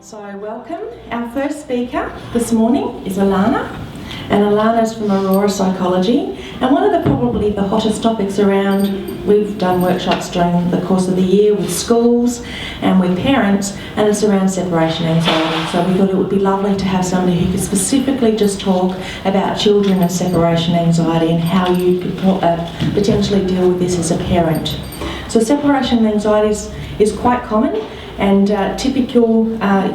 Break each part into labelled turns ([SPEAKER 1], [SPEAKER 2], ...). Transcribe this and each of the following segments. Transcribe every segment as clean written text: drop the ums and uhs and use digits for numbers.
[SPEAKER 1] So welcome. Our first speaker this morning is Alana, and Alana's from Aurora Psychology. And one of probably the hottest topics around, we've done workshops during the course of the year with schools and with parents, and it's around separation anxiety. So we thought it would be lovely to have somebody who could specifically just talk about children and separation anxiety and how you could potentially deal with this as a parent. So separation anxiety is quite common and typical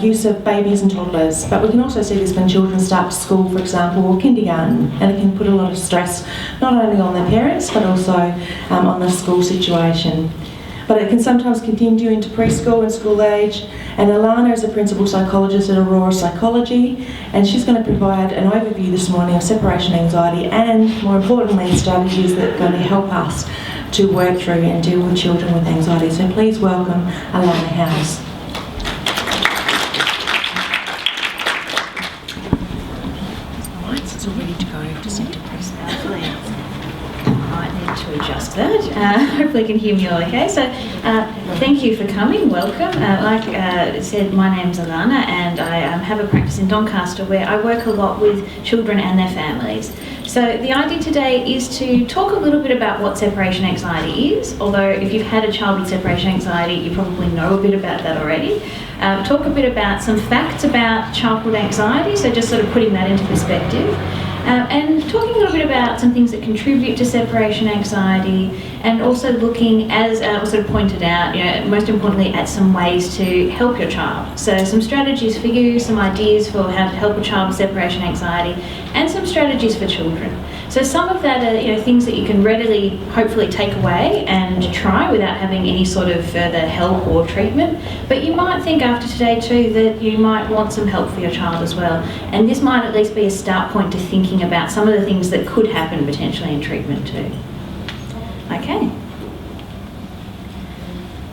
[SPEAKER 1] use of babies and toddlers, but we can also see this when children start school, for example, or kindergarten, and it can put a lot of stress not only on their parents but also on the school situation. But it can sometimes continue into preschool and school age, and Alana is a principal psychologist at Aurora Psychology, and she's going to provide an overview this morning of separation anxiety and, more importantly, strategies that are going to help us to work through and deal with children with anxiety. So please welcome Alana Howells.
[SPEAKER 2] Alright, so it's all ready to go. Just need to press that. I might need to adjust that. Hopefully you can hear me all okay. So thank you for coming, welcome. Like it said, my name's Alana, and I have a practice in Doncaster where I work a lot with children and their families. So the idea today is to talk a little bit about what separation anxiety is, although if you've had a child with separation anxiety, you probably know a bit about that already. Talk a bit about some facts about childhood anxiety, so just sort of putting that into perspective. And talking a little bit about some things that contribute to separation anxiety, and also looking, as was sort of pointed out, most importantly, at some ways to help your child. So some strategies for you, some ideas for how to help a child with separation anxiety, and some strategies for children. So some of that are things that you can readily, hopefully, take away and try without having any sort of further help or treatment. But you might think after today too that you might want some help for your child as well. And this might at least be a start point to thinking about some of the things that could happen potentially in treatment too. Okay.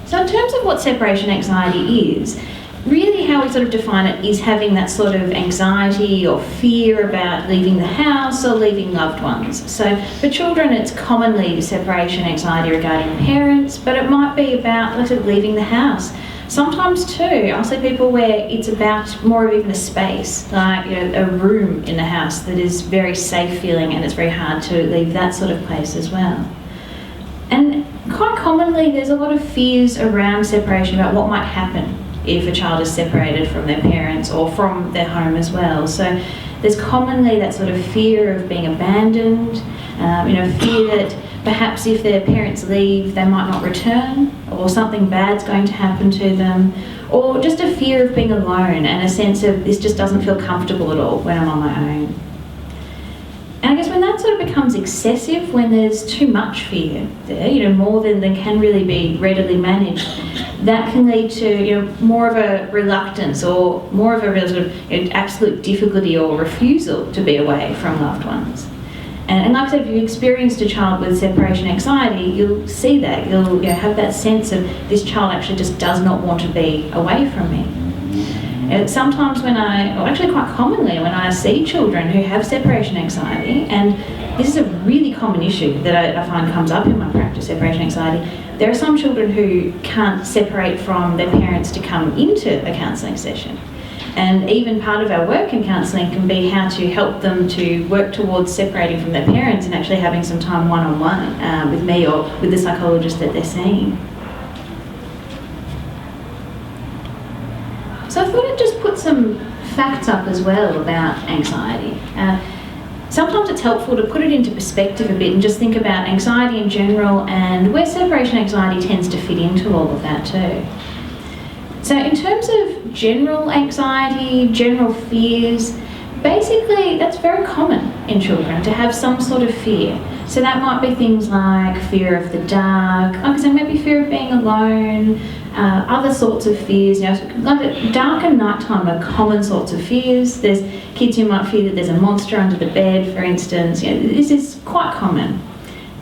[SPEAKER 2] So in terms of what separation anxiety is, really how we sort of define it is having that sort of anxiety or fear about leaving the house or leaving loved ones. So for children, it's commonly separation anxiety regarding parents, but it might be about, like I said, leaving the house. Sometimes too, I'll see people where it's about more of even a space, like a room in the house that is very safe feeling, and it's very hard to leave that sort of place as well. And quite commonly, there's a lot of fears around separation about what might happen if a child is separated from their parents or from their home as well. So there's commonly that sort of fear of being abandoned, fear that perhaps if their parents leave, they might not return, or something bad's going to happen to them, or just a fear of being alone and a sense of this just doesn't feel comfortable at all when I'm on my own. And I guess when that sort of becomes excessive, when there's too much fear there, more than can really be readily managed, that can lead to more of a reluctance or more of a real sort of absolute difficulty or refusal to be away from loved ones. And like I said, if you've experienced a child with separation anxiety, you'll see that. You'll have that sense of this child actually just does not want to be away from me. Sometimes actually quite commonly when I see children who have separation anxiety, and this is a really common issue that I find comes up in my practice, separation anxiety. There are some children who can't separate from their parents to come into a counselling session. And even part of our work in counselling can be how to help them to work towards separating from their parents and actually having some time one-on-one with me or with the psychologist that they're seeing. So I thought I'd just put some facts up as well about anxiety. Sometimes it's helpful to put it into perspective a bit and just think about anxiety in general and where separation anxiety tends to fit into all of that too. So in terms of general anxiety, general fears, basically that's very common in children to have some sort of fear. So that might be things like fear of the dark, like I said, maybe fear of being alone, other sorts of fears. Like dark and nighttime are common sorts of fears. There's kids who might fear that there's a monster under the bed, for instance. This is quite common.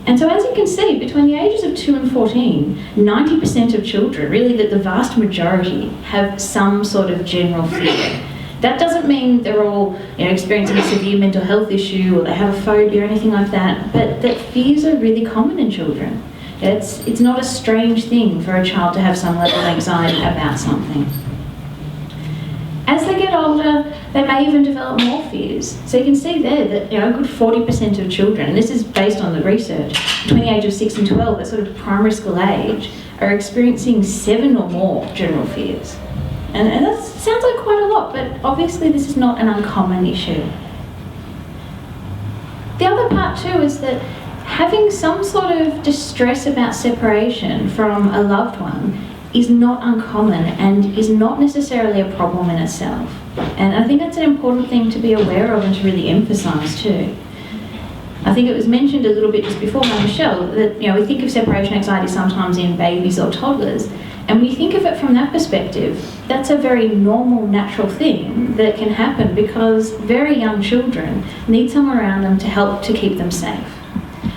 [SPEAKER 2] And so as you can see, between the ages of 2 and 14, 90% of children, really the vast majority, have some sort of general fear. That doesn't mean they're all experiencing a severe mental health issue or they have a phobia or anything like that, but that fears are really common in children. It's not a strange thing for a child to have some level of anxiety about something. As they get older, they may even develop more fears. So you can see there that a good 40% of children, and this is based on the research, between the age of 6 and 12, that sort of primary school age, are experiencing 7 or more general fears. And that sounds like quite a lot, but obviously this is not an uncommon issue. The other part too is that having some sort of distress about separation from a loved one is not uncommon and is not necessarily a problem in itself. And I think that's an important thing to be aware of and to really emphasise too. I think it was mentioned a little bit just before by Michelle that we think of separation anxiety sometimes in babies or toddlers, and we think of it from that perspective. That's a very normal, natural thing that can happen because very young children need someone around them to help to keep them safe.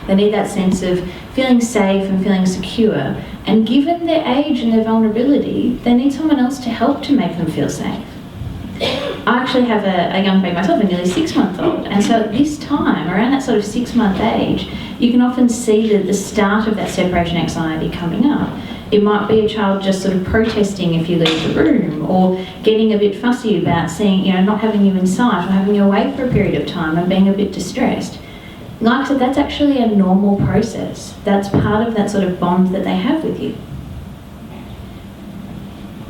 [SPEAKER 2] They need that sense of feeling safe and feeling secure. And given their age and their vulnerability, they need someone else to help to make them feel safe. I actually have a young baby myself, a nearly 6-month-old. And so at this time, around that sort of 6-month age, you can often see the start of that separation anxiety coming up. It might be a child just sort of protesting if you leave the room, or getting a bit fussy about seeing, not having you in sight or having you away for a period of time and being a bit distressed. Like I said, that's actually a normal process. That's part of that sort of bond that they have with you.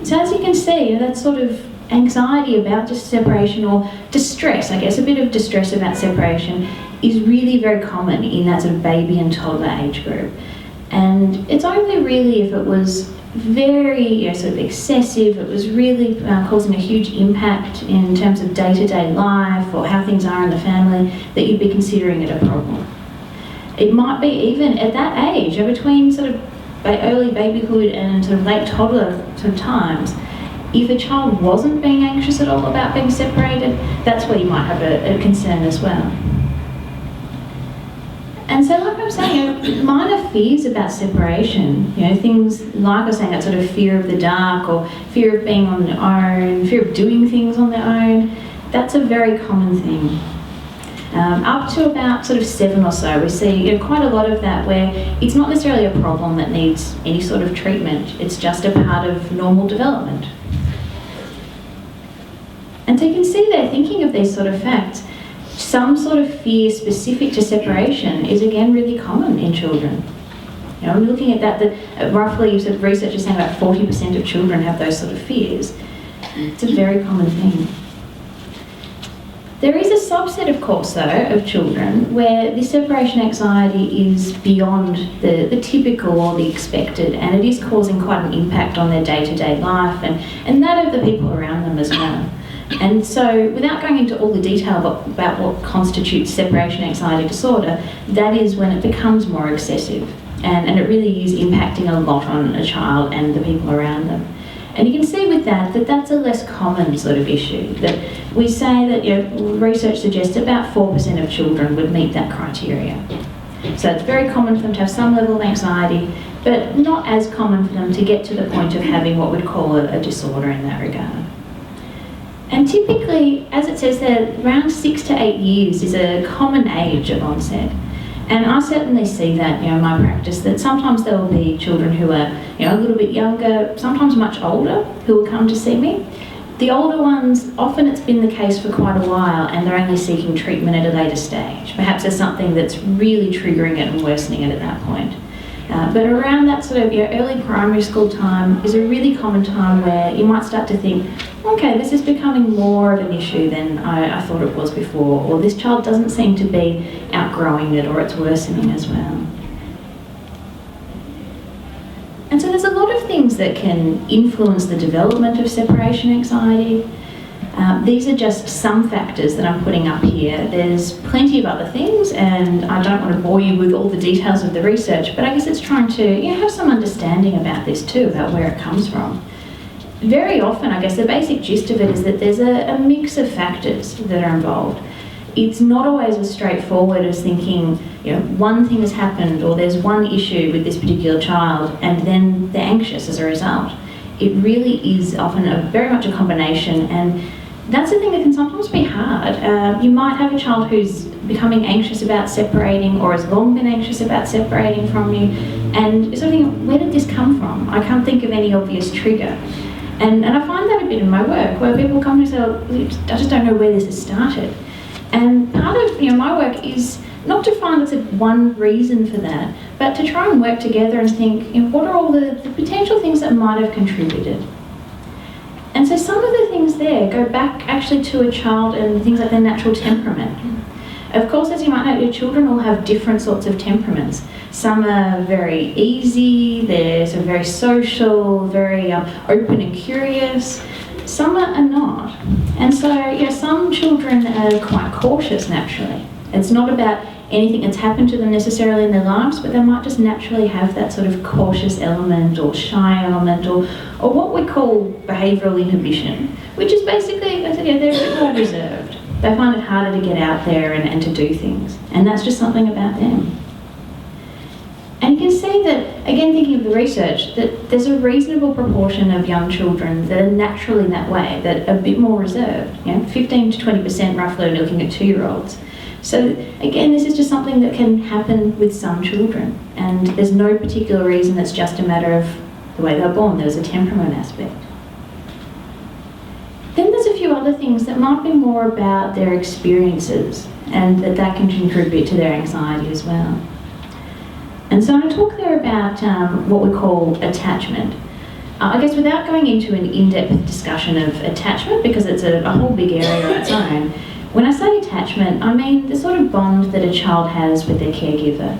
[SPEAKER 2] So as you can see, that sort of anxiety about just separation, or distress, I guess, a bit of distress about separation, is really very common in that sort of baby and toddler age group. And it's only really if it was very sort of excessive, it was really causing a huge impact in terms of day-to-day life or how things are in the family, that you'd be considering it a problem. It might be even at that age, between sort of early babyhood and sort of late toddler sort of times, if a child wasn't being anxious at all about being separated, that's where you might have a concern as well. And so like I was saying, minor fears about separation, things like I was saying, that sort of fear of the dark, or fear of being on their own, fear of doing things on their own, that's a very common thing. Up to about sort of 7 or so, we see quite a lot of that where it's not necessarily a problem that needs any sort of treatment, it's just a part of normal development. And so you can see there, thinking of these sort of facts, some sort of fear specific to separation is again really common in children. I'm looking at that roughly sort of research is saying about 40% of children have those sort of fears. It's a very common thing. There is a subset, of course, though, of children where this separation anxiety is beyond the typical or the expected, and it is causing quite an impact on their day-to-day life and that of the people around them as well. And so, without going into all the detail about what constitutes separation anxiety disorder, that is when it becomes more excessive, and it really is impacting a lot on a child and the people around them. And you can see with that's a less common sort of issue. That we say that research suggests about 4% of children would meet that criteria. So it's very common for them to have some level of anxiety, but not as common for them to get to the point of having what we'd call a disorder in that regard. And typically, as it says there, around 6 to 8 years is a common age of onset. And I certainly see that, in my practice, that sometimes there will be children who are, a little bit younger, sometimes much older, who will come to see me. The older ones, often it's been the case for quite a while and they're only seeking treatment at a later stage. Perhaps there's something that's really triggering it and worsening it at that point. But around that sort of early primary school time is a really common time where you might start to think, okay, this is becoming more of an issue than I thought it was before, or this child doesn't seem to be outgrowing it, or it's worsening as well. And so there's a lot of things that can influence the development of separation anxiety. These are just some factors that I'm putting up here. There's plenty of other things, and I don't want to bore you with all the details of the research, but I guess it's trying to have some understanding about this too, about where it comes from. Very often, I guess the basic gist of it is that there's a mix of factors that are involved. It's not always as straightforward as thinking, one thing has happened or there's one issue with this particular child and then they're anxious as a result. It really is often very much a combination, and that's the thing that can sometimes be hard. You might have a child who's becoming anxious about separating or has long been anxious about separating from you, and sort of thinking, where did this come from? I can't think of any obvious trigger. And I find that a bit in my work, where people come and say, oh, I just don't know where this has started. And part of my work is not to find one reason for that, but to try and work together and think, what are all the potential things that might have contributed? And so some of the things there go back actually to a child and things like their natural temperament. Of course, as you might know, your children all have different sorts of temperaments. Some are very easy, they're sort of very social, very open and curious. Some are not. And so, some children are quite cautious naturally. It's not about anything that's happened to them necessarily in their lives, but they might just naturally have that sort of cautious element or shy element or what we call behavioural inhibition, which is basically, they're a bit more reserved. They find it harder to get out there and to do things. And that's just something about them. And you can see that, again, thinking of the research, that there's a reasonable proportion of young children that are naturally that way, that are a bit more reserved. 15 to 20% roughly are looking at 2-year-olds. So again, this is just something that can happen with some children, and there's no particular reason. It's just a matter of the way they're born. There's a temperament aspect. Then there's a few other things that might be more about their experiences, and that can contribute to their anxiety as well. And so I'm going to talk there about what we call attachment. I guess without going into an in-depth discussion of attachment, because it's a whole big area on its own, when I say attachment, I mean the sort of bond that a child has with their caregiver.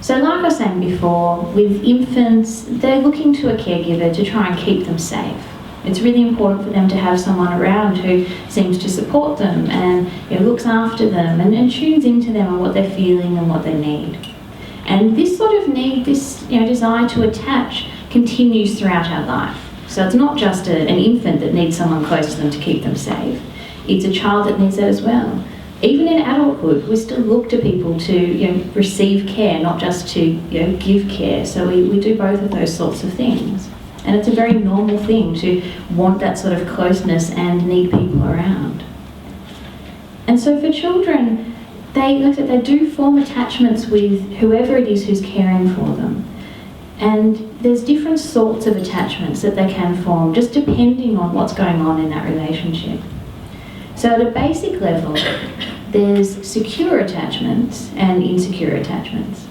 [SPEAKER 2] So like I was saying before, with infants, they're looking to a caregiver to try and keep them safe. It's really important for them to have someone around who seems to support them and looks after them and tunes into them and what they're feeling and what they need. And this sort of need, this desire to attach, continues throughout our life. So it's not just an infant that needs someone close to them to keep them safe. It's a child that needs that as well. Even in adulthood, we still look to people to receive care, not just to give care. So we do both of those sorts of things. And it's a very normal thing to want that sort of closeness and need people around. And so for children, they do form attachments with whoever it is who's caring for them. And there's different sorts of attachments that they can form, just depending on what's going on in that relationship. So at a basic level, there's secure attachments and insecure attachments.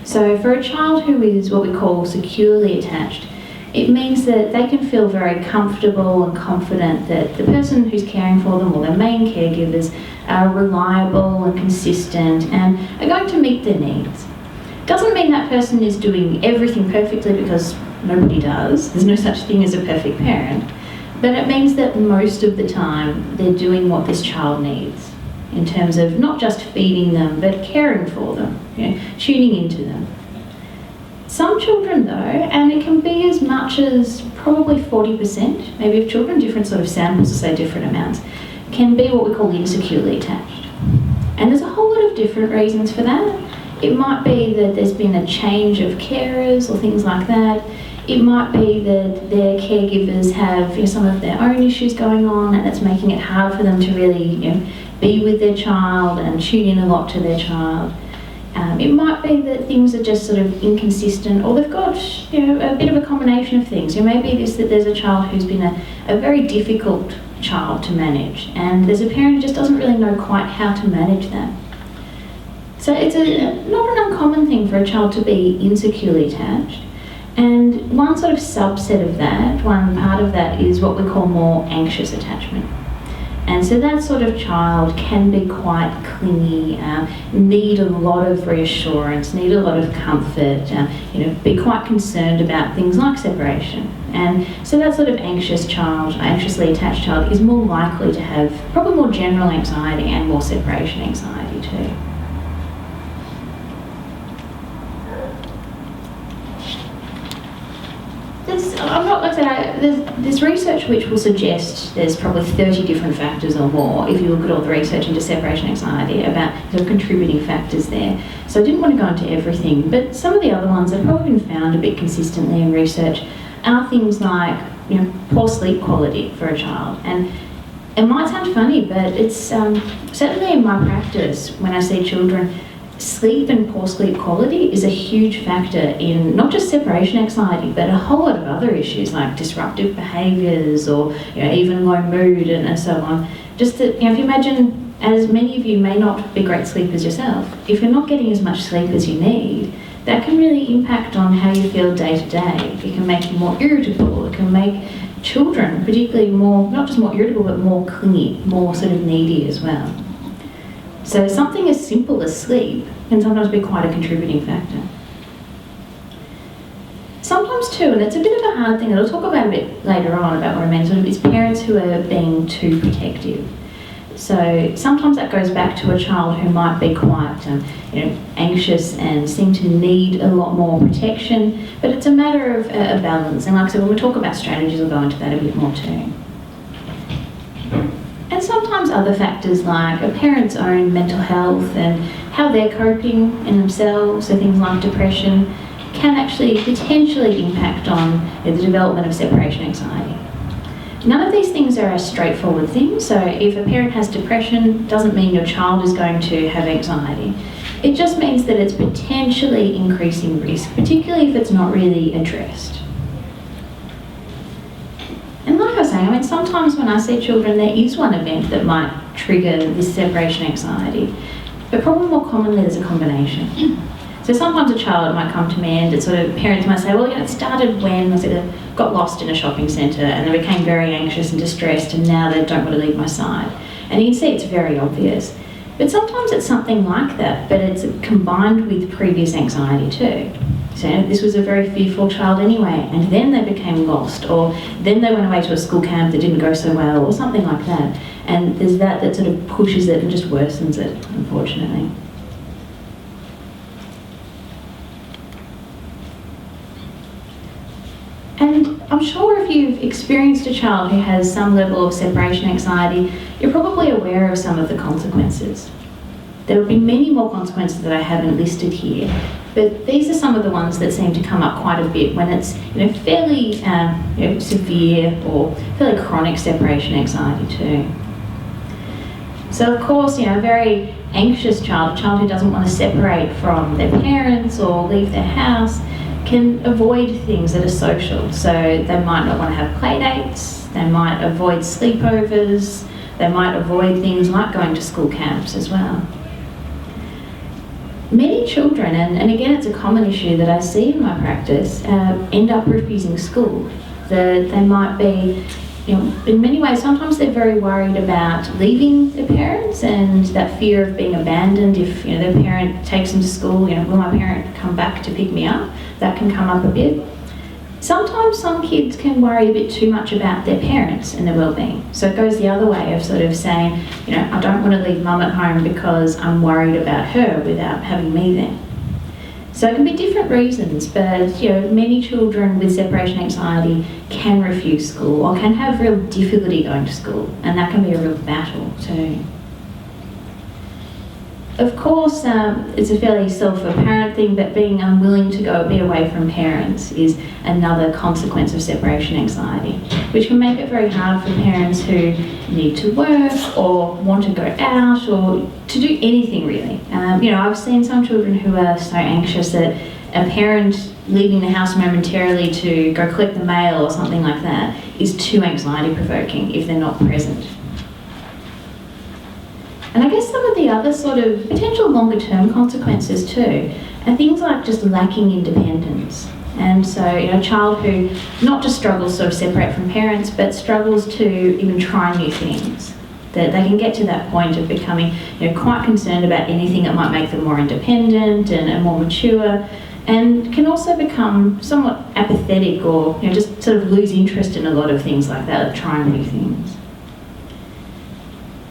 [SPEAKER 2] So for a child who is what we call securely attached, it means that they can feel very comfortable and confident that the person who's caring for them, or their main caregivers, are reliable and consistent and are going to meet their needs. Doesn't mean that person is doing everything perfectly, because nobody does. There's no such thing as a perfect parent. But it means that most of the time they're doing what this child needs in terms of not just feeding them, but caring for them, tuning into them. Some children though, and it can be as much as probably 40%, maybe of children, different sort of samples will say different amounts, can be what we call insecurely attached. And there's a whole lot of different reasons for that. It might be that there's been a change of carers or things like that. It might be that their caregivers have some of their own issues going on, and it's making it hard for them to really be with their child and tune in a lot to their child. It might be that things are just sort of inconsistent, or they've got a bit of a combination of things. Maybe that there's a child who's been a very difficult child to manage, and there's a parent who just doesn't really know quite how to manage that. So it's not an uncommon thing for a child to be insecurely attached. And one sort of subset of that, one part of that, is what we call more anxious attachment. And so that sort of child can be quite clingy, need a lot of reassurance, need a lot of comfort, be quite concerned about things like separation. And so that sort of anxious child, anxiously attached child, is more likely to have probably more general anxiety and more separation anxiety too. There's research which will suggest there's probably 30 different factors or more, if you look at all the research into separation anxiety, about sort of contributing factors there. So I didn't want to go into everything, but some of the other ones that have probably been found a bit consistently in research are things like poor sleep quality for a child. And it might sound funny, but it's certainly in my practice when I see children, sleep and poor sleep quality is a huge factor in not just separation anxiety, but a whole lot of other issues like disruptive behaviours or even low mood and so on. Just that, if you imagine, as many of you may not be great sleepers yourself, if you're not getting as much sleep as you need, that can really impact on how you feel day to day. It can make you more irritable. It can make children particularly more, not just more irritable, but more clingy, more sort of needy as well. So something as simple as sleep can sometimes be quite a contributing factor. Sometimes too, and it's a bit of a hard thing, and I'll talk about a bit later on about what I mean, sort of is parents who are being too protective. So sometimes that goes back to a child who might be quite anxious and seem to need a lot more protection, but it's a matter of a balance. And like I said, when we talk about strategies, we'll go into that a bit more too. And sometimes other factors like a parent's own mental health and how they're coping in themselves, so things like depression, can actually potentially impact on the development of separation anxiety. None of these things are a straightforward thing, so if a parent has depression, doesn't mean your child is going to have anxiety. It just means that it's potentially increasing risk, particularly if it's not really addressed. And like I was saying, sometimes when I see children, there is one event that might trigger this separation anxiety, but probably more commonly there's a combination. So sometimes a child might come to me and parents might say, well, it started when they got lost in a shopping centre and they became very anxious and distressed and now they don't want to leave my side. And you can see it's very obvious. But sometimes it's something like that, but it's combined with previous anxiety too. So this was a very fearful child anyway, and then they became lost, or then they went away to a school camp that didn't go so well, or something like that. And there's that sort of pushes it and just worsens it, unfortunately. And I'm sure if you've experienced a child who has some level of separation anxiety, you're probably aware of some of the consequences. There will be many more consequences that I haven't listed here, but these are some of the ones that seem to come up quite a bit when it's fairly severe or fairly chronic separation anxiety too. So of course, a very anxious child, a child who doesn't want to separate from their parents or leave their house, can avoid things that are social. So they might not want to have play dates, they might avoid sleepovers, they might avoid things like going to school camps as well. Many children, and again it's a common issue that I see in my practice, end up refusing school. They might be, in many ways, sometimes they're very worried about leaving their parents and that fear of being abandoned if their parent takes them to school, will my parent come back to pick me up? That can come up a bit. Sometimes some kids can worry a bit too much about their parents and their well-being. So it goes the other way of sort of saying, I don't want to leave mum at home because I'm worried about her without having me there. So it can be different reasons, but many children with separation anxiety can refuse school or can have real difficulty going to school, and that can be a real battle too. Of course, it's a fairly self-apparent thing, but being unwilling to be away from parents is another consequence of separation anxiety, which can make it very hard for parents who need to work or want to go out or to do anything really. I've seen some children who are so anxious that a parent leaving the house momentarily to go collect the mail or something like that is too anxiety-provoking if they're not present. And I guess some of the other sort of potential longer-term consequences too are things like just lacking independence. And so, a child who not just struggles to separate from parents, but struggles to even try new things. That they can get to that point of becoming quite concerned about anything that might make them more independent and more mature, and can also become somewhat apathetic or just sort of lose interest in a lot of things like that, like trying new things.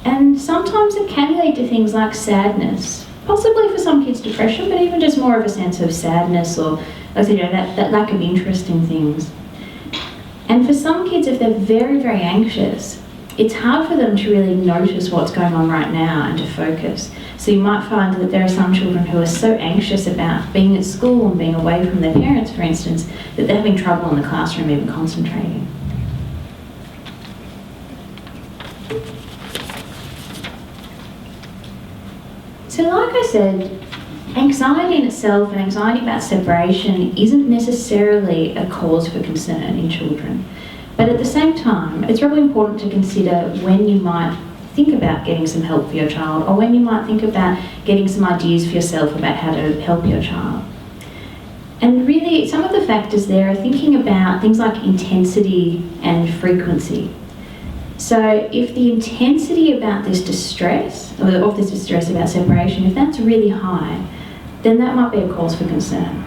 [SPEAKER 2] And sometimes it can lead to things like sadness, possibly for some kids depression, but even just more of a sense of sadness or that lack of interest in things. And for some kids, if they're very, very anxious, it's hard for them to really notice what's going on right now and to focus. So you might find that there are some children who are so anxious about being at school and being away from their parents, for instance, that they're having trouble in the classroom even concentrating. So like I said, anxiety in itself and anxiety about separation isn't necessarily a cause for concern in children. But at the same time, it's really important to consider when you might think about getting some help for your child, or when you might think about getting some ideas for yourself about how to help your child. And really, some of the factors there are thinking about things like intensity and frequency. So if the intensity about this distress, or of this distress about separation, if that's really high, then that might be a cause for concern.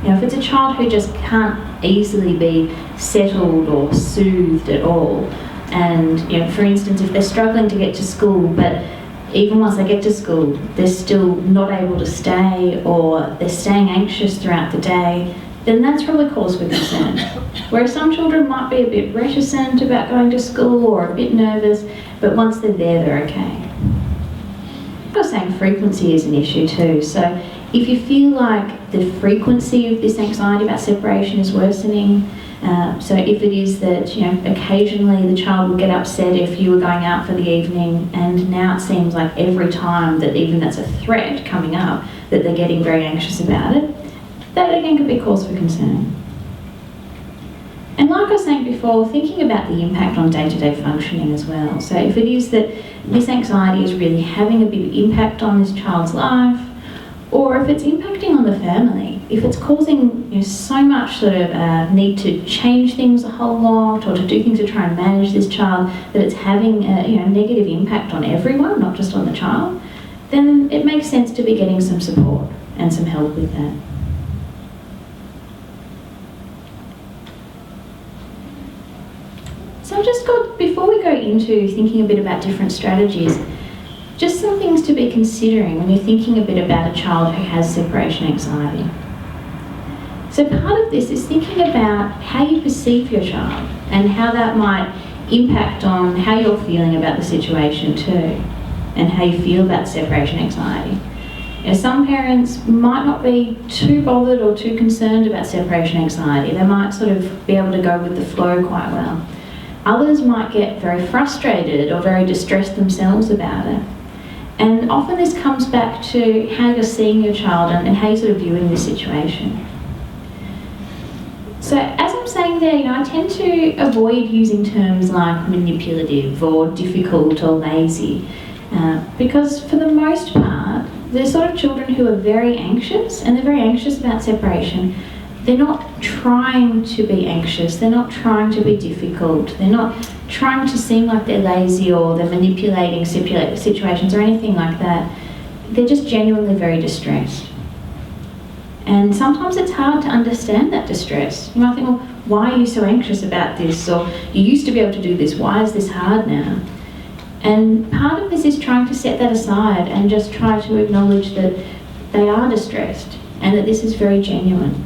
[SPEAKER 2] You know, if it's a child who just can't easily be settled or soothed at all, and you know, for instance, if they're struggling to get to school, but even once they get to school, they're still not able to stay, or they're staying anxious throughout the day, then that's probably cause for concern. Whereas some children might be a bit reticent about going to school or a bit nervous, but once they're there, they're okay. I was saying frequency is an issue too. So if you feel like the frequency of this anxiety about separation is worsening, so if it is that, you know, occasionally the child would get upset if you were going out for the evening, and now it seems like every time that even that's a threat coming up, that they're getting very anxious about it, that again could be cause for concern. And like I was saying before, thinking about the impact on day-to-day functioning as well. So if it is that this anxiety is really having a big impact on this child's life, or if it's impacting on the family, if it's causing, you know, so much sort of need to change things a whole lot, or to do things to try and manage this child, that it's having a, you know, negative impact on everyone, not just on the child, then it makes sense to be getting some support and some help with that. So I've just got, before we go into thinking a bit about different strategies, just some things to be considering when you're thinking a bit about a child who has separation anxiety. So part of this is thinking about how you perceive your child and how that might impact on how you're feeling about the situation too, and how you feel about separation anxiety. You know, some parents might not be too bothered or too concerned about separation anxiety. They might sort of be able to go with the flow quite well. Others might get very frustrated or very distressed themselves about it. And often this comes back to how you're seeing your child and how you're sort of viewing the situation. So as I'm saying there, you know, I tend to avoid using terms like manipulative or difficult or lazy, because for the most part, they're sort of children who are very anxious, and they're very anxious about separation. They're not trying to be anxious, they're not trying to be difficult, they're not trying to seem like they're lazy or they're manipulating situations or anything like that. They're just genuinely very distressed. And sometimes it's hard to understand that distress. You might think, well, why are you so anxious about this? Or you used to be able to do this, why is this hard now? And part of this is trying to set that aside and just try to acknowledge that they are distressed and that this is very genuine.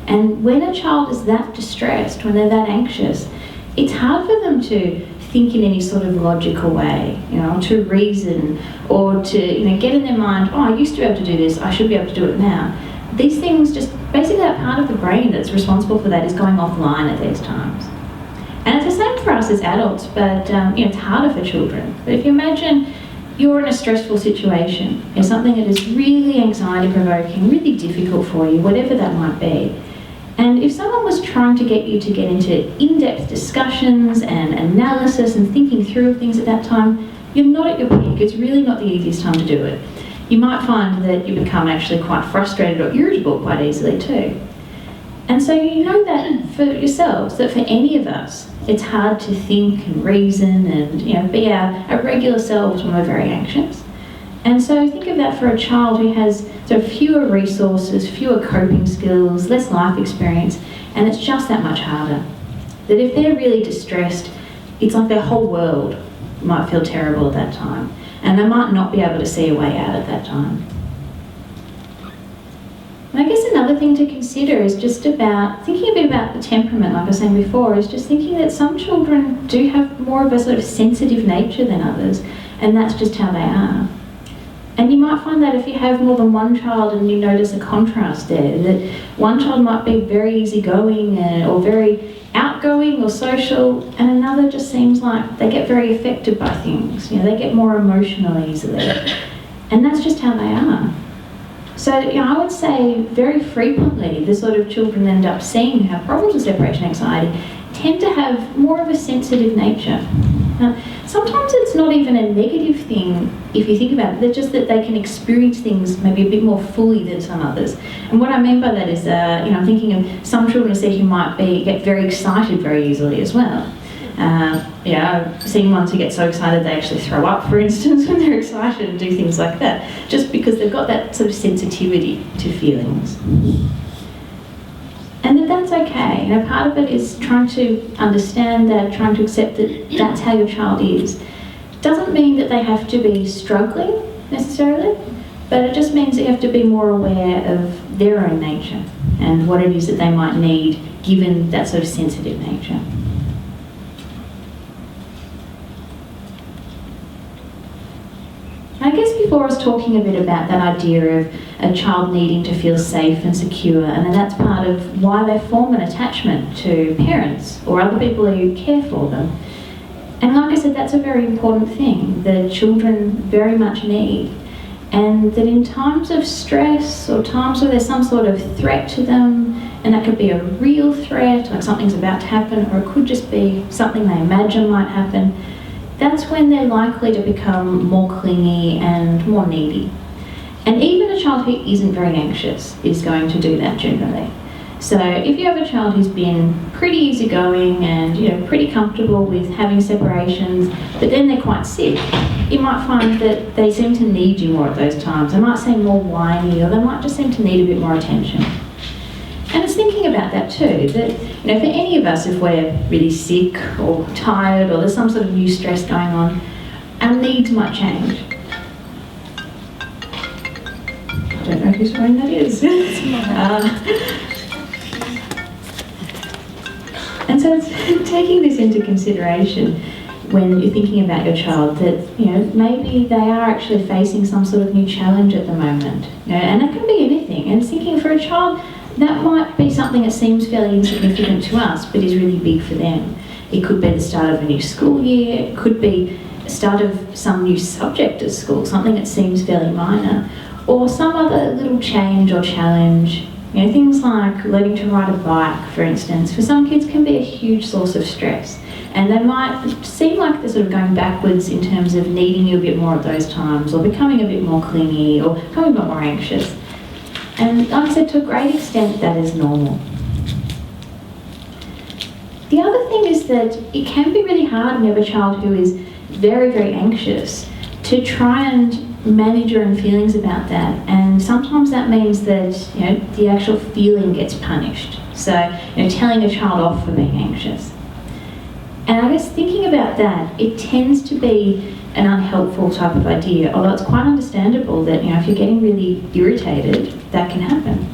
[SPEAKER 2] And when a child is that distressed, when they're that anxious, it's hard for them to think in any sort of logical way, you know, to reason, or to, you know, get in their mind, oh, I used to be able to do this, I should be able to do it now. These things just, basically that part of the brain that's responsible for that is going offline at these times. And it's the same for us as adults, but you know, it's harder for children. But if you imagine you're in a stressful situation, it's something that is really anxiety provoking, really difficult for you, whatever that might be. And if someone was trying to get you to get into in-depth discussions and analysis and thinking through things at that time, you're not at your peak. It's really not the easiest time to do it. You might find that you become actually quite frustrated or irritable quite easily too. And so you know that for yourselves, that for any of us, it's hard to think and reason and, you know, be our regular selves when we're very anxious. And so think of that for a child who has sort of fewer resources, fewer coping skills, less life experience, and it's just that much harder. That if they're really distressed, it's like their whole world might feel terrible at that time, and they might not be able to see a way out at that time. And I guess another thing to consider is just about thinking a bit about the temperament, like I was saying before, is just thinking that some children do have more of a sort of sensitive nature than others, and that's just how they are. And you might find that if you have more than one child and you notice a contrast there, that one child might be very easygoing or very outgoing or social, and another just seems like they get very affected by things. You know, they get more emotional easily. And that's just how they are. So I would say very frequently the sort of children end up seeing who have problems with separation anxiety tend to have more of a sensitive nature. Sometimes it's not even a negative thing if you think about it, they're just that they can experience things maybe a bit more fully than some others. And what I mean by that is, I'm thinking of some children I see who might get very excited very easily as well. I've seen ones who get so excited they actually throw up, for instance, when they're excited and do things like that, just because they've got that sort of sensitivity to feelings. And that's okay. Part of it is trying to understand that, trying to accept that that's how your child is. Doesn't mean that they have to be struggling necessarily, but it just means that you have to be more aware of their own nature and what it is that they might need given that sort of sensitive nature. I guess before I was talking a bit about that idea of a child needing to feel safe and secure, and then that's part of why they form an attachment to parents or other people who care for them. And like I said, that's a very important thing that children very much need. And that in times of stress or times where there's some sort of threat to them, and that could be a real threat, like something's about to happen, or it could just be something they imagine might happen, that's when they're likely to become more clingy and more needy. And even a child who isn't very anxious is going to do that generally. So if you have a child who's been pretty easygoing and pretty comfortable with having separations, but then they're quite sick, you might find that they seem to need you more at those times. They might seem more whiny, or they might just seem to need a bit more attention. And it's thinking about that too, that for any of us, if we're really sick or tired or there's some sort of new stress going on, our needs might change. I don't know whose phone that is. And so it's taking this into consideration when you're thinking about your child, that maybe they are actually facing some sort of new challenge at the moment, and it can be anything. And thinking for a child, that might be something that seems fairly insignificant to us, but is really big for them. It could be the start of a new school year, it could be the start of some new subject at school, something that seems fairly minor, or some other little change or challenge. Things like learning to ride a bike, for instance, for some kids can be a huge source of stress. And they might seem like they're sort of going backwards in terms of needing you a bit more at those times, or becoming a bit more clingy, or becoming a bit more anxious. And like I said, to a great extent, that is normal. The other thing is that it can be really hard when you have a child who is very, very anxious to try and manage your own feelings about that. And sometimes that means that the actual feeling gets punished. So telling a child off for being anxious. And I guess thinking about that, it tends to be an unhelpful type of idea, although it's quite understandable that if you're getting really irritated, that can happen.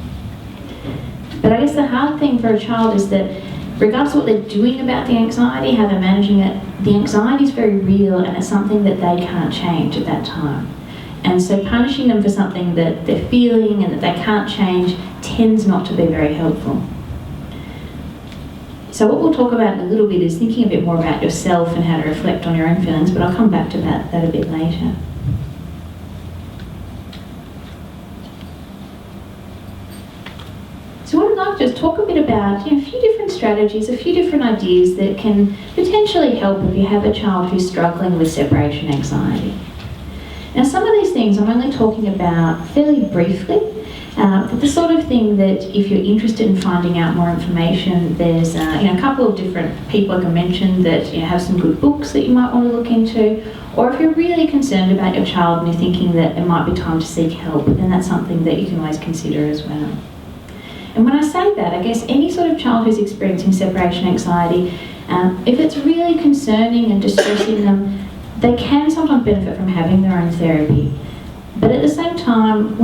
[SPEAKER 2] But I guess the hard thing for a child is that regardless of what they're doing about the anxiety, how they're managing it, the anxiety is very real and it's something that they can't change at that time. And so punishing them for something that they're feeling and that they can't change tends not to be very helpful. So what we'll talk about in a little bit is thinking a bit more about yourself and how to reflect on your own feelings, but I'll come back to that a bit later. So what I'd like to do is talk a bit about a few different strategies, a few different ideas that can potentially help if you have a child who's struggling with separation anxiety. Now some of these things I'm only talking about fairly briefly, but the sort of thing that if you're interested in finding out more information, there's a couple of different people I can mention that have some good books that you might want to look into, or if you're really concerned about your child and you're thinking that it might be time to seek help, then that's something that you can always consider as well. And when I say that, I guess any sort of child who's experiencing separation anxiety, if it's really concerning and distressing them, they can sometimes benefit from having their own therapy. But at the same time,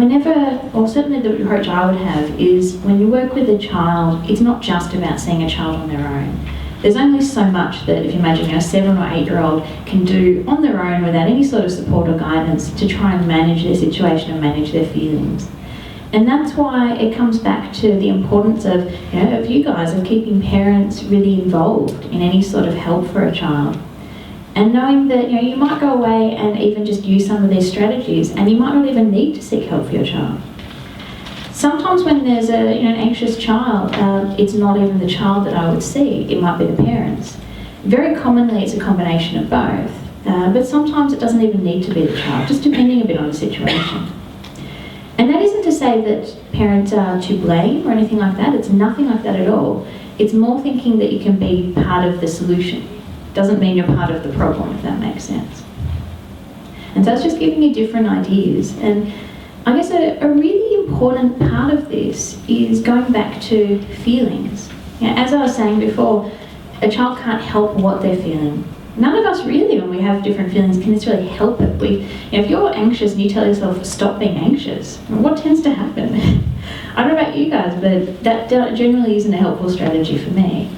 [SPEAKER 2] or certainly the approach I would have is when you work with a child, it's not just about seeing a child on their own. There's only so much that, if you imagine a 7 or 8 year old can do on their own without any sort of support or guidance to try and manage their situation and manage their feelings. And that's why it comes back to the importance of you guys, of keeping parents really involved in any sort of help for a child. And knowing that you might go away and even just use some of these strategies, and you might not even need to seek help for your child. Sometimes when there's an anxious child, it's not even the child that I would see, it might be the parents. Very commonly it's a combination of both, but sometimes it doesn't even need to be the child, just depending a bit on the situation. And that isn't to say that parents are to blame or anything like that, it's nothing like that at all. It's more thinking that you can be part of the solution. Doesn't mean you're part of the problem, if that makes sense. And so it's just giving you different ideas. And I guess a really important part of this is going back to feelings. As I was saying before, a child can't help what they're feeling. None of us really, when we have different feelings, can necessarily help it. If you're anxious and you tell yourself, stop being anxious, what tends to happen? I don't know about you guys, but that generally isn't a helpful strategy for me.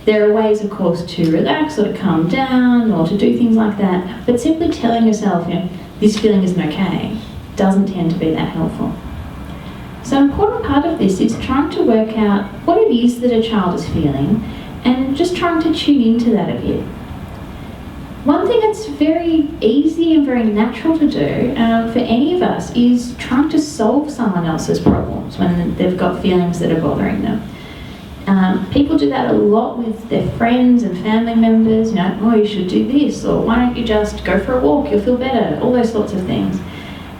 [SPEAKER 2] There are ways, of course, to relax or to calm down or to do things like that, but simply telling yourself, this feeling isn't okay, doesn't tend to be that helpful. So an important part of this is trying to work out what it is that a child is feeling and just trying to tune into that a bit. One thing that's very easy and very natural to do for any of us is trying to solve someone else's problems when they've got feelings that are bothering them. People do that a lot with their friends and family members, oh, you should do this, or why don't you just go for a walk, you'll feel better, all those sorts of things.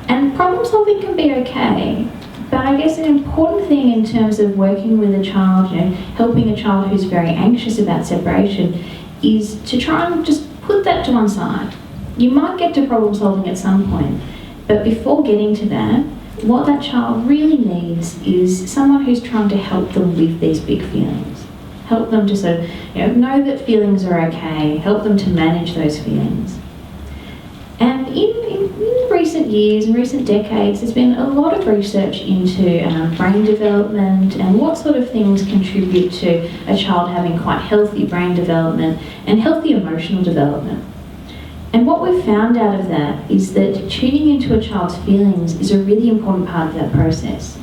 [SPEAKER 2] And problem solving can be okay, but I guess an important thing in terms of working with a child, helping a child who's very anxious about separation, is to try and just put that to one side. You might get to problem solving at some point, but before getting to that, what that child really needs is someone who's trying to help them with these big feelings. Help them to sort of know that feelings are okay, help them to manage those feelings. And in recent years, in recent decades, there's been a lot of research into brain development and what sort of things contribute to a child having quite healthy brain development and healthy emotional development. And what we've found out of that is that tuning into a child's feelings is a really important part of that process.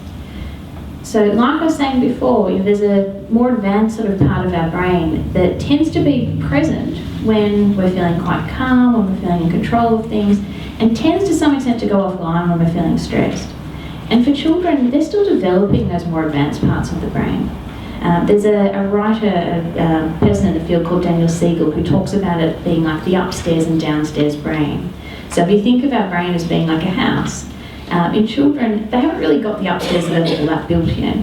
[SPEAKER 2] So like I was saying before, there's a more advanced sort of part of our brain that tends to be present when we're feeling quite calm, when we're feeling in control of things, and tends to some extent to go offline when we're feeling stressed. And for children, they're still developing those more advanced parts of the brain. There's a writer, a person in the field called Daniel Siegel, who talks about it being like the upstairs and downstairs brain. So if you think of our brain as being like a house, in children, they haven't really got the upstairs level all that built yet.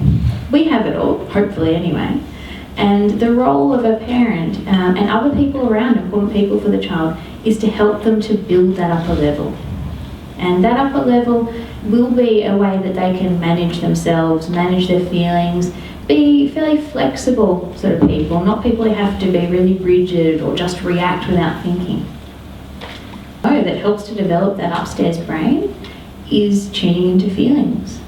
[SPEAKER 2] We have it all, hopefully anyway. And the role of a parent and other people around, important people for the child, is to help them to build that upper level. And that upper level will be a way that they can manage themselves, manage their feelings, be fairly flexible sort of people, not people who have to be really rigid or just react without thinking. That helps to develop that upstairs brain is tuning into feelings.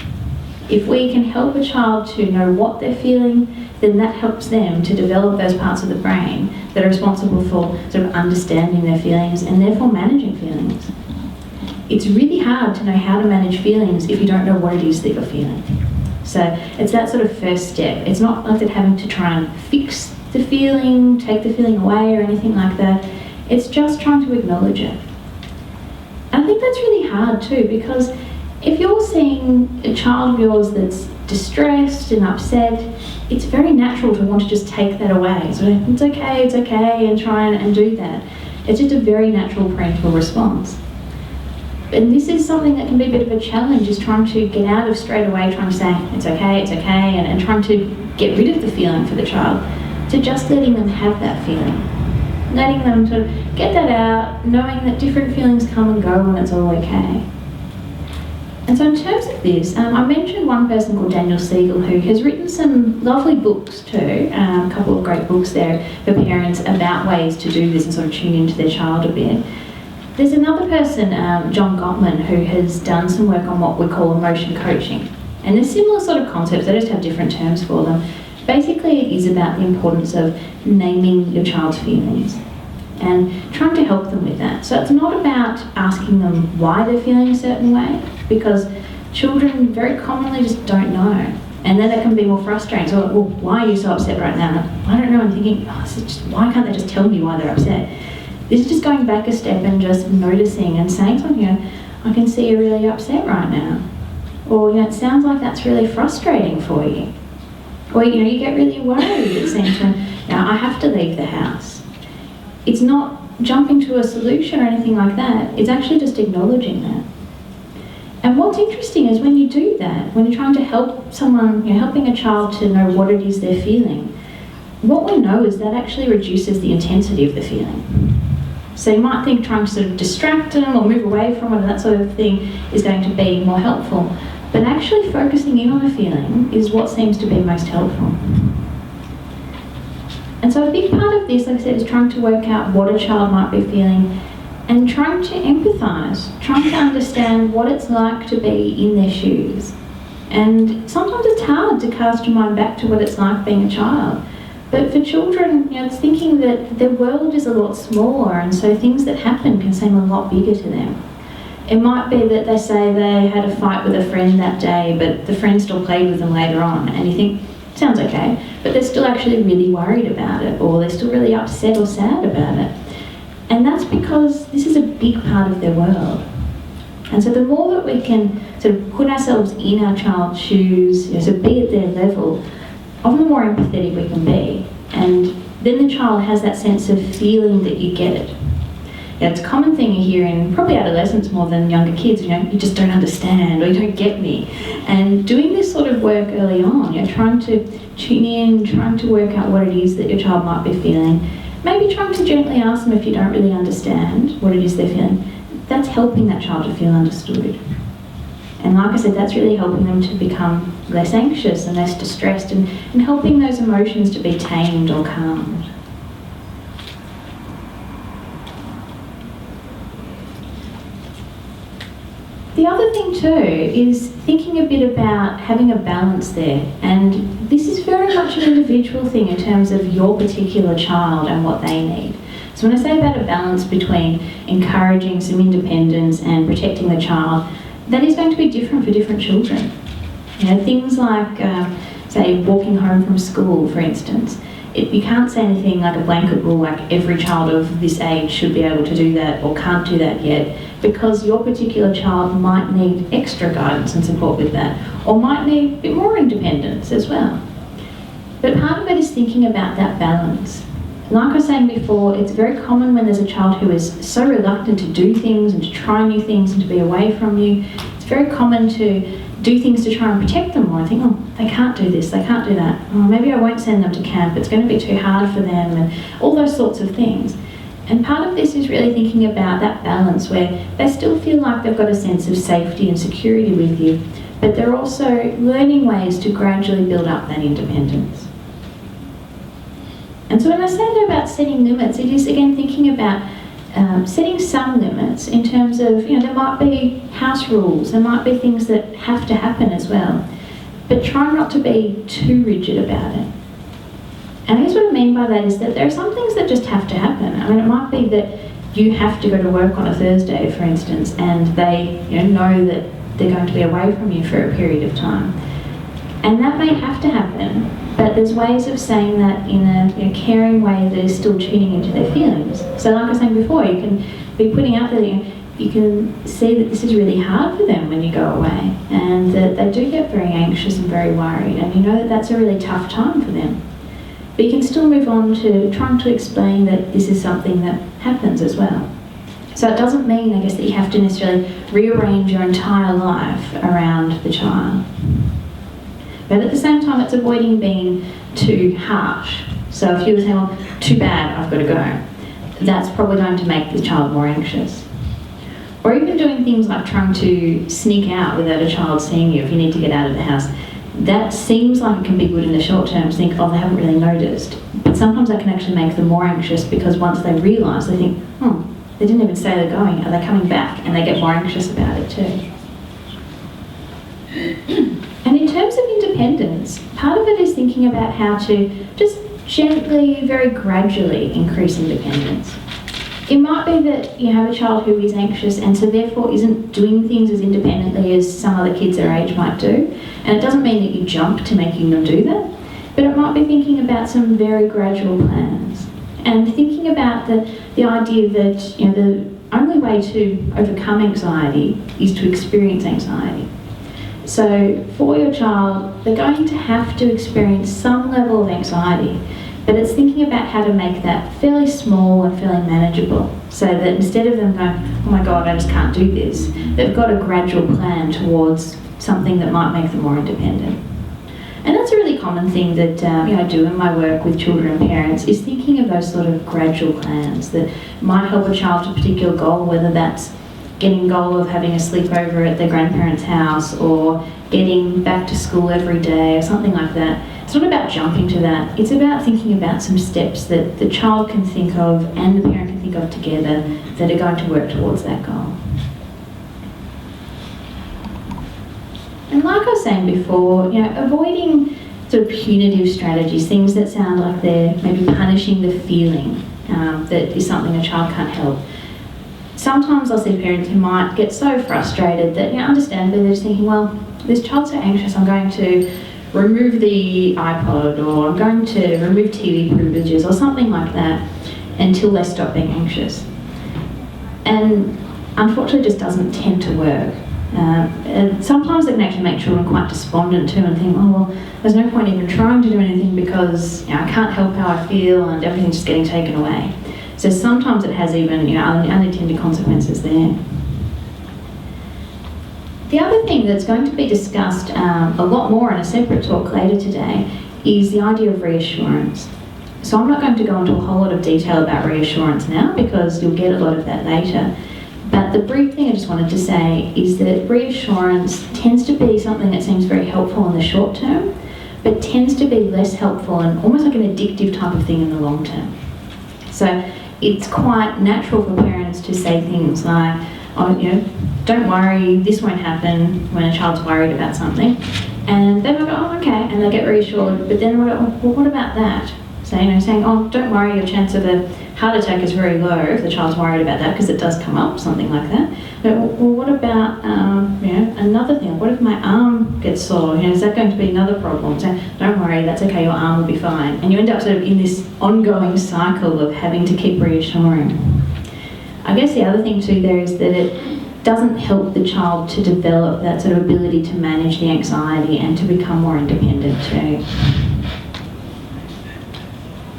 [SPEAKER 2] If we can help a child to know what they're feeling, then that helps them to develop those parts of the brain that are responsible for sort of understanding their feelings and therefore managing feelings. It's really hard to know how to manage feelings if you don't know what it is that you're feeling. So it's that sort of first step. It's not like that having to try and fix the feeling, take the feeling away or anything like that. It's just trying to acknowledge it. I think that's really hard too, because if you're seeing a child of yours that's distressed and upset, it's very natural to want to just take that away. So it's okay, and try and do that. It's just a very natural parental response. And this is something that can be a bit of a challenge, is trying to get out of straight away, trying to say, it's okay, and trying to get rid of the feeling for the child, to just letting them have that feeling. Letting them sort of get that out, knowing that different feelings come and go and it's all okay. And so in terms of this, I mentioned one person called Daniel Siegel, who has written some lovely books too, a couple of great books there for parents about ways to do this and sort of tune into their child a bit. There's another person, John Gottman, who has done some work on what we call emotion coaching. And there's similar sort of concepts, they just have different terms for them. Basically, it is about the importance of naming your child's feelings and trying to help them with that. So it's not about asking them why they're feeling a certain way, because children very commonly just don't know. And then that can be more frustrating. So, well, why are you so upset right now? I don't know, I'm thinking, why can't they just tell me why they're upset? This is just going back a step and just noticing and saying something, I can see you're really upset right now. Or, it sounds like that's really frustrating for you. Or, you get really worried, it seems when, I have to leave the house. It's not jumping to a solution or anything like that. It's actually just acknowledging that. And what's interesting is when you do that, when you're trying to help someone, helping a child to know what it is they're feeling, what we know is that actually reduces the intensity of the feeling. So you might think trying to sort of distract them or move away from it and that sort of thing is going to be more helpful. But actually focusing in on a feeling is what seems to be most helpful. And so a big part of this, like I said, is trying to work out what a child might be feeling and trying to empathise, trying to understand what it's like to be in their shoes. And sometimes it's hard to cast your mind back to what it's like being a child. But for children, it's thinking that their world is a lot smaller, and so things that happen can seem a lot bigger to them. It might be that they say they had a fight with a friend that day, but the friend still played with them later on, and you think, sounds okay, but they're still actually really worried about it, or they're still really upset or sad about it. And that's because this is a big part of their world. And so the more that we can sort of put ourselves in our child's shoes, so be at their level, often the more empathetic we can be. And then the child has that sense of feeling that you get it. It's a common thing you hear in probably adolescents more than younger kids, you just don't understand or you don't get me. And doing this sort of work early on, trying to tune in, trying to work out what it is that your child might be feeling, maybe trying to gently ask them if you don't really understand what it is they're feeling, that's helping that child to feel understood. And like I said, that's really helping them to become less anxious and less distressed and helping those emotions to be tamed or calmed. The other thing too is thinking a bit about having a balance there, and this is very much an individual thing in terms of your particular child and what they need. So when I say about a balance between encouraging some independence and protecting the child, that is going to be different for different children. Things like, say, walking home from school, for instance. You can't say anything like a blanket rule like every child of this age should be able to do that or can't do that yet, because your particular child might need extra guidance and support with that, or might need a bit more independence as well. But part of it is thinking about that balance. Like I was saying before, it's very common when there's a child who is so reluctant to do things and to try new things and to be away from you. It's very common to do things to try and protect them more. I think, they can't do this, they can't do that. Maybe I won't send them to camp, it's going to be too hard for them, and all those sorts of things. And part of this is really thinking about that balance where they still feel like they've got a sense of safety and security with you, but they're also learning ways to gradually build up that independence. And so when I say there about setting limits, it is again thinking about setting some limits in terms of, there might be house rules, there might be things that have to happen as well, but try not to be too rigid about it. And I guess what I mean by that is that there are some things that just have to happen. It might be that you have to go to work on a Thursday, for instance, and they know that they're going to be away from you for a period of time. And that may have to happen, but there's ways of saying that in a caring way that is still tuning into their feelings. So like I was saying before, you can be putting out there, you can see that this is really hard for them when you go away, and that they do get very anxious and very worried, and you know that that's a really tough time for them. But you can still move on to trying to explain that this is something that happens as well. So it doesn't mean, I guess, that you have to necessarily rearrange your entire life around the child. But at the same time, it's avoiding being too harsh. So if you were saying, too bad, I've got to go, that's probably going to make the child more anxious. Or even doing things like trying to sneak out without a child seeing you if you need to get out of the house. That seems like it can be good in the short term, to think, they haven't really noticed. But sometimes that can actually make them more anxious, because once they realise, they think, they didn't even say they're going, are they coming back? And they get more anxious about it too. And in terms of independence, part of it is thinking about how to just gently, very gradually increase independence. It might be that you have a child who is anxious and so therefore isn't doing things as independently as some other kids their age might do. And it doesn't mean that you jump to making them do that, but it might be thinking about some very gradual plans. And thinking about the idea that the only way to overcome anxiety is to experience anxiety. So for your child, they're going to have to experience some level of anxiety, but it's thinking about how to make that fairly small and fairly manageable, so that instead of them going, oh my God, I just can't do this, they've got a gradual plan towards something that might make them more independent. And that's a really common thing that I do in my work with children and parents, is thinking of those sort of gradual plans that might help a child to a particular goal, whether that's getting goal of having a sleepover at their grandparents' house or getting back to school every day or something like that. It's not about jumping to that. It's about thinking about some steps that the child can think of and the parent can think of together that are going to work towards that goal. And like I was saying before, avoiding sort of punitive strategies, things that sound like they're maybe punishing the feeling that is something a child can't help. Sometimes I'll see parents who might get so frustrated that, understandably, they're just thinking, well, this child's so anxious, I'm going to remove the iPod, or I'm going to remove TV privileges, or something like that, until they stop being anxious. And unfortunately, it just doesn't tend to work. And sometimes it can actually make children quite despondent too, and think, oh well, there's no point even trying to do anything because I can't help how I feel and everything's just getting taken away. So sometimes it has even unintended consequences there. The other thing that's going to be discussed a lot more in a separate talk later today is the idea of reassurance. So I'm not going to go into a whole lot of detail about reassurance now, because you'll get a lot of that later. But the brief thing I just wanted to say is that reassurance tends to be something that seems very helpful in the short term, but tends to be less helpful and almost like an addictive type of thing in the long term. So it's quite natural for parents to say things like, oh, don't worry, this won't happen, when a child's worried about something. And then they'll go, oh, okay, and they get reassured, but then they'll go, well, what about that? So, saying, oh, don't worry, your chance of a heart attack is very low if the child's worried about that, because it does come up, something like that. But, well, what about, another thing? What if my arm gets sore? Is that going to be another problem? So, don't worry, that's okay, your arm will be fine. And you end up sort of in this ongoing cycle of having to keep reassuring. I guess the other thing too there is that it doesn't help the child to develop that sort of ability to manage the anxiety and to become more independent too.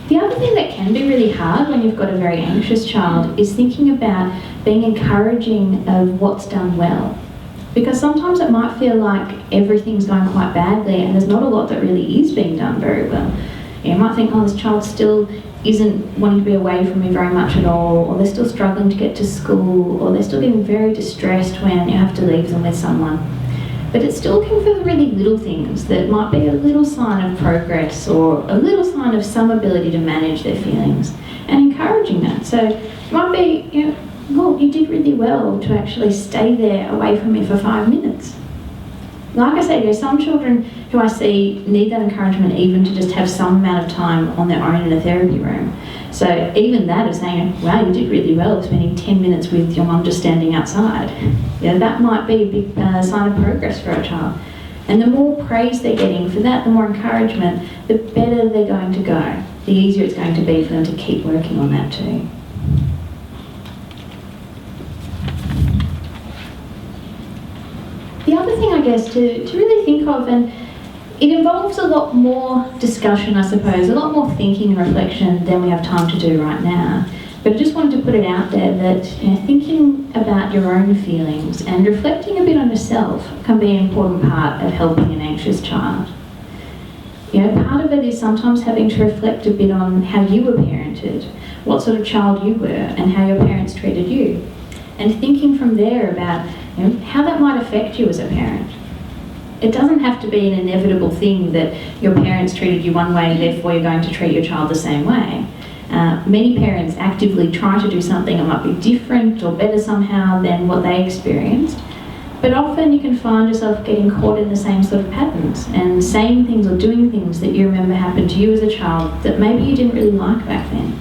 [SPEAKER 2] The other thing that can be really hard when you've got a very anxious child is thinking about being encouraging of what's done well. Because sometimes it might feel like everything's going quite badly and there's not a lot that really is being done very well. You might think, oh, this child still isn't wanting to be away from me very much at all, or they're still struggling to get to school, or they're still getting very distressed when you have to leave them with someone. But it's still looking for the really little things that might be a little sign of progress or a little sign of some ability to manage their feelings, and encouraging that. So it might be, well, you did really well to actually stay there away from me for 5 minutes. Like I say, some children who I see need that encouragement even to just have some amount of time on their own in a therapy room. So even that of saying, wow, you did really well spending 10 minutes with your mum just standing outside. That might be a big sign of progress for a child. And the more praise they're getting for that, the more encouragement, the better they're going to go. The easier it's going to be for them to keep working on that too. The other thing, I guess, to really think of, and it involves a lot more discussion, I suppose, a lot more thinking and reflection than we have time to do right now. But I just wanted to put it out there that thinking about your own feelings and reflecting a bit on yourself can be an important part of helping an anxious child. Part of it is sometimes having to reflect a bit on how you were parented, what sort of child you were, and how your parents treated you. And thinking from there about how that might affect you as a parent. It doesn't have to be an inevitable thing that your parents treated you one way, therefore you're going to treat your child the same way. Many parents actively try to do something that might be different or better somehow than what they experienced. But often you can find yourself getting caught in the same sort of patterns and saying things or doing things that you remember happened to you as a child that maybe you didn't really like back then.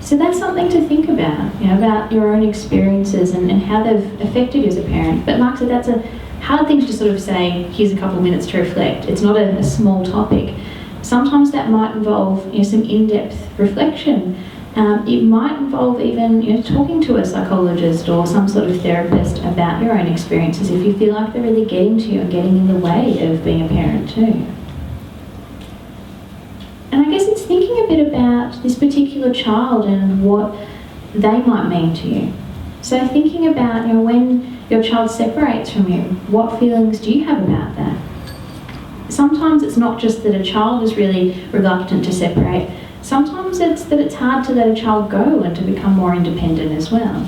[SPEAKER 2] So that's something to think about your own experiences and how they've affected you as a parent. But like I said, that's a hard thing to just sort of say, here's a couple of minutes to reflect. It's not a small topic. Sometimes that might involve some in-depth reflection It might involve even talking to a psychologist or some sort of therapist about your own experiences if you feel like they're really getting to you and getting in the way of being a parent too. And I guess it's thinking a bit about this particular child and what they might mean to you. So thinking about when your child separates from you, what feelings do you have about that? Sometimes it's not just that a child is really reluctant to separate. Sometimes it's that it's hard to let a child go and to become more independent as well.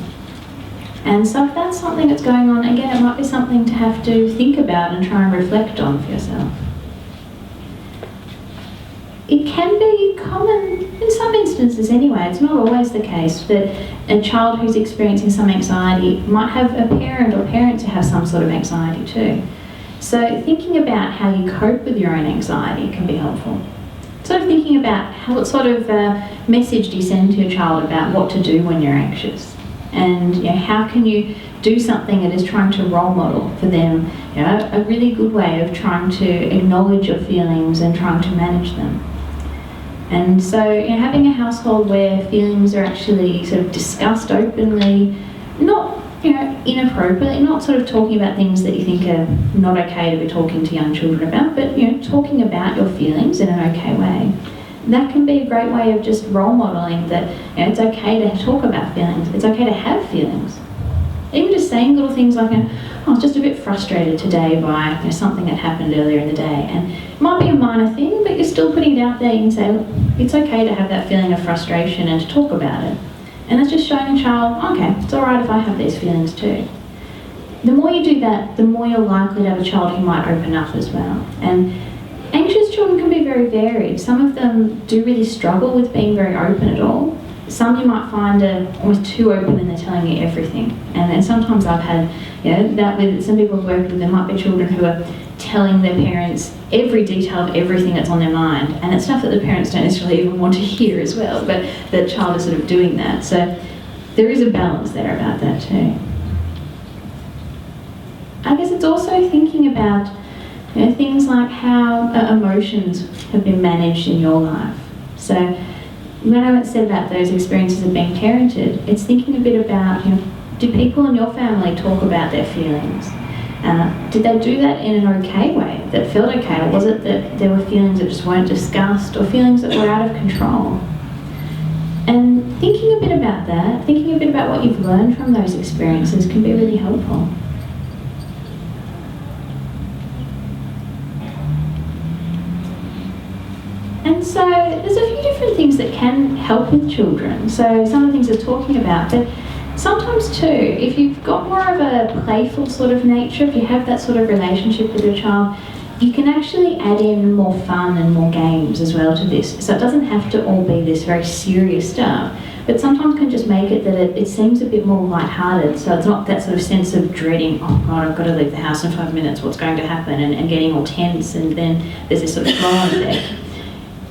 [SPEAKER 2] And so if that's something that's going on, again, it might be something to have to think about and try and reflect on for yourself. It can be common, in some instances anyway, it's not always the case, that a child who's experiencing some anxiety might have a parent or parents who have some sort of anxiety too. So thinking about how you cope with your own anxiety can be helpful. Sort of thinking about what sort of message do you send to your child about what to do when you're anxious, and how can you do something that is trying to role model for them a really good way of trying to acknowledge your feelings and trying to manage them. And so having a household where feelings are actually sort of discussed openly, not inappropriately, not sort of talking about things that you think are not okay to be talking to young children about, but talking about your feelings in an okay way. That can be a great way of just role modelling that it's okay to talk about feelings, it's okay to have feelings. Even just saying little things like, I was just a bit frustrated today by something that happened earlier in the day, and it might be a minor thing, but you're still putting it out there. You can say, look, it's okay to have that feeling of frustration and to talk about it. And that's just showing a child, okay, it's all right if I have these feelings too. The more you do that, the more you're likely to have a child who might open up as well. And anxious children can be very varied. Some of them do really struggle with being very open at all. Some you might find are almost too open and they're telling you everything. And then sometimes I've had that with some people I've worked with. There might be children who are telling their parents every detail of everything that's on their mind, and it's stuff that the parents don't necessarily even want to hear as well, but the child is sort of doing that. So there is a balance there about that too. I guess it's also thinking about things like how emotions have been managed in your life. So when I said about those experiences of being parented, it's thinking a bit about, do people in your family talk about their feelings? Did they do that in an okay way that felt okay, or was it that there were feelings that just weren't discussed, or feelings that were out of control? And thinking a bit about that, thinking a bit about what you've learned from those experiences can be really helpful. And so there's a few different things that can help with children. So some of the things we're talking about, but sometimes too, if you've got more of a playful sort of nature, if you have that sort of relationship with your child, you can actually add in more fun and more games as well to this. So it doesn't have to all be this very serious stuff, but sometimes can just make it that it seems a bit more lighthearted. So it's not that sort of sense of dreading, oh God, I've got to leave the house in 5 minutes, what's going to happen, and getting all tense, and then there's this sort of flow effect.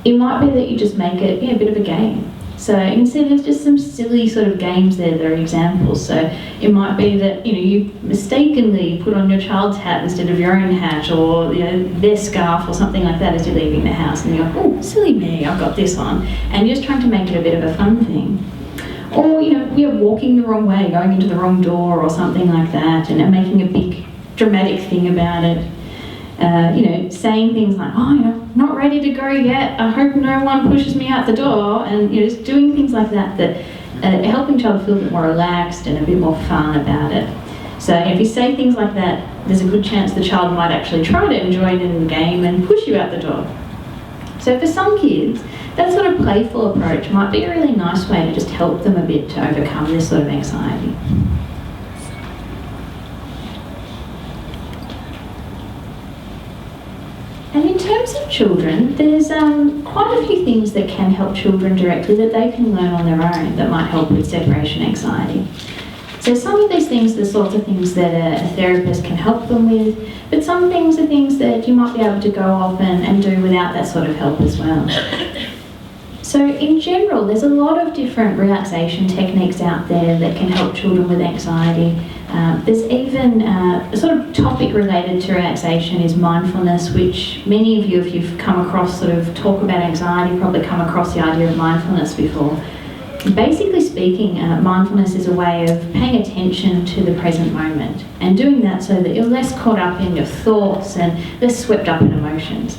[SPEAKER 2] It might be that you just make it a bit of a game. So you can see there's just some silly sort of games there that are examples. So it might be that you mistakenly put on your child's hat instead of your own hat, or their scarf or something like that as you're leaving the house, and you're, oh, silly me, I've got this on, and you're just trying to make it a bit of a fun thing. Or we're walking the wrong way, going into the wrong door or something like that, and making a big dramatic thing about it. Saying things like, not ready to go yet, I hope no one pushes me out the door, and just doing things like that helping child feel a bit more relaxed and a bit more fun about it. So if you say things like that, there's a good chance the child might actually try to enjoy it in the game and push you out the door. So for some kids, that sort of playful approach might be a really nice way to just help them a bit to overcome this sort of anxiety. And in terms of children, there's quite a few things that can help children directly that they can learn on their own that might help with separation anxiety. So some of these things are the sorts of things that a therapist can help them with, but some things are things that you might be able to go off and do without that sort of help as well. So in general, there's a lot of different relaxation techniques out there that can help children with anxiety. There's even a sort of topic related to relaxation is mindfulness, which many of you, if you've come across sort of talk about anxiety, probably come across the idea of mindfulness before. Basically speaking, mindfulness is a way of paying attention to the present moment and doing that so that you're less caught up in your thoughts and less swept up in emotions.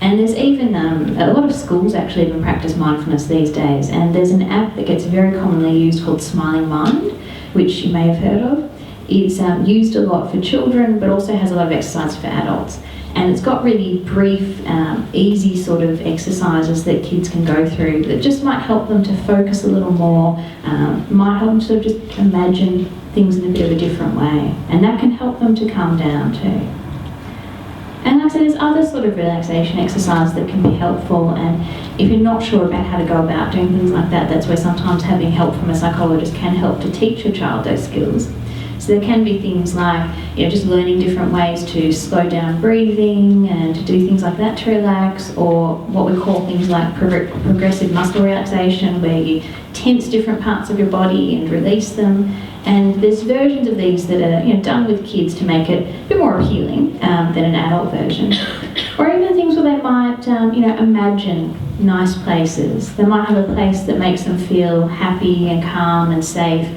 [SPEAKER 2] And there's even a lot of schools actually even practice mindfulness these days, and there's an app that gets very commonly used called Smiling Mind, which you may have heard of. It's used a lot for children, but also has a lot of exercise for adults. And it's got really brief, easy sort of exercises that kids can go through that just might help them to focus a little more, might help them to sort of just imagine things in a bit of a different way. And that can help them to calm down too. And like I said, there's other sort of relaxation exercises that can be helpful, and if you're not sure about how to go about doing things like that, that's where sometimes having help from a psychologist can help to teach your child those skills. So there can be things like, just learning different ways to slow down breathing and to do things like that to relax, or what we call things like progressive muscle relaxation, where you tense different parts of your body and release them. And there's versions of these that are done with kids to make it a bit more appealing than an adult version. Or even things where they might imagine nice places. They might have a place that makes them feel happy and calm and safe.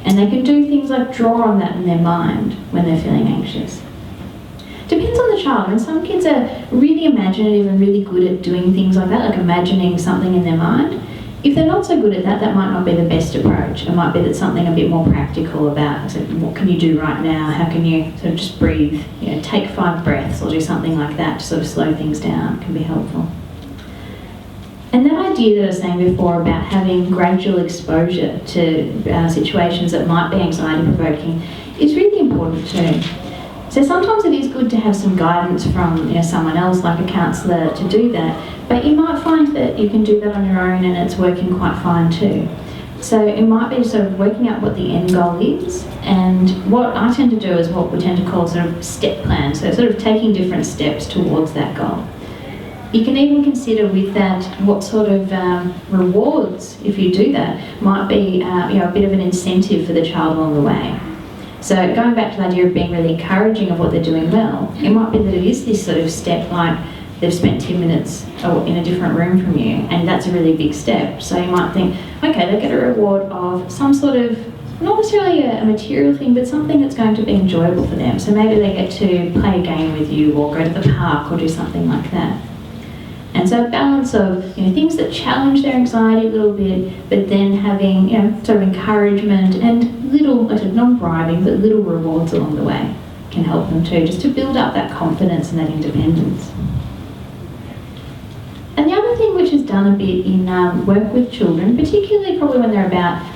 [SPEAKER 2] And they can do things like draw on that in their mind when they're feeling anxious. Depends on the child. And some kids are really imaginative and really good at doing things like that, like imagining something in their mind. If they're not so good at that, that might not be the best approach. It might be that something a bit more practical about, so what can you do right now? How can you sort of just breathe? Take 5 breaths or do something like that to sort of slow things down can be helpful. And that idea that I was saying before about having gradual exposure to situations that might be anxiety-provoking is really important too. So sometimes it is good to have some guidance from someone else, like a counsellor, to do that. But you might find that you can do that on your own and it's working quite fine too. So it might be sort of working out what the end goal is, and what I tend to do is what we tend to call sort of step plans, so sort of taking different steps towards that goal. You can even consider with that what sort of rewards, if you do that, might be a bit of an incentive for the child along the way. So going back to the idea of being really encouraging of what they're doing well, it might be that it is this sort of step, like they've spent 10 minutes in a different room from you, and that's a really big step. So you might think, okay, they get a reward of some sort of, not necessarily a material thing, but something that's going to be enjoyable for them. So maybe they get to play a game with you or go to the park or do something like that. And so a balance of things that challenge their anxiety a little bit, but then having sort of encouragement and little, like I said, non-bribing, but little rewards along the way can help them too, just to build up that confidence and that independence. And the other thing which is done a bit in work with children, particularly probably when they're about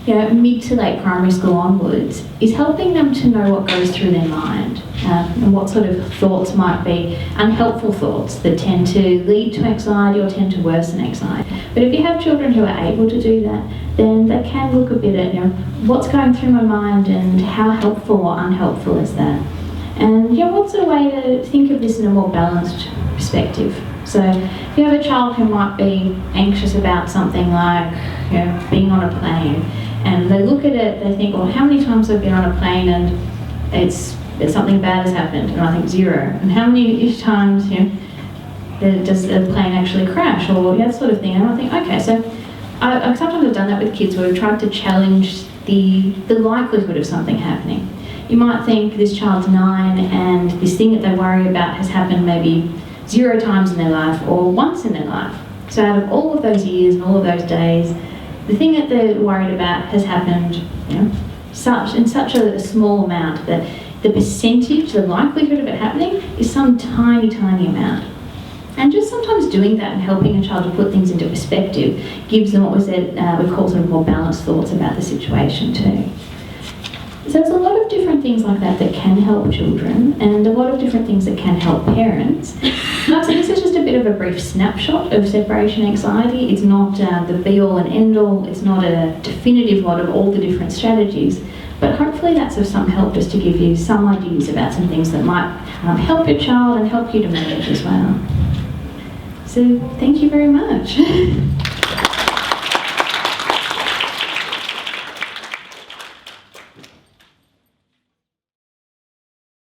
[SPEAKER 2] mid to late primary school onwards, is helping them to know what goes through their mind and what sort of thoughts might be unhelpful thoughts that tend to lead to anxiety or tend to worsen anxiety. But if you have children who are able to do that, then they can look a bit at what's going through my mind and how helpful or unhelpful is that. And what's a way to think of this in a more balanced perspective. So if you have a child who might be anxious about something like being on a plane, and they look at it, they think, well, how many times have I been on a plane and it's something bad has happened? And I think 0. And how many times does the plane actually crash, or that sort of thing? And I think, okay, so I sometimes have done that with kids where we've tried to challenge the likelihood of something happening. You might think this child's 9 and this thing that they worry about has happened maybe 0 times in their life or once in their life. So out of all of those years and all of those days, the thing that they're worried about has happened in such a small amount that the percentage, the likelihood of it happening is some tiny, tiny amount. And just sometimes doing that and helping a child to put things into perspective gives them what we call sort of more balanced thoughts about the situation too. So there's a lot of different things like that that can help children, and a lot of different things that can help parents. So this is just a bit of a brief snapshot of separation anxiety. It's not the be-all and end-all. It's not a definitive lot of all the different strategies, but hopefully that's of some help just to give you some ideas about some things that might help your child and help you to manage as well. So thank you very much.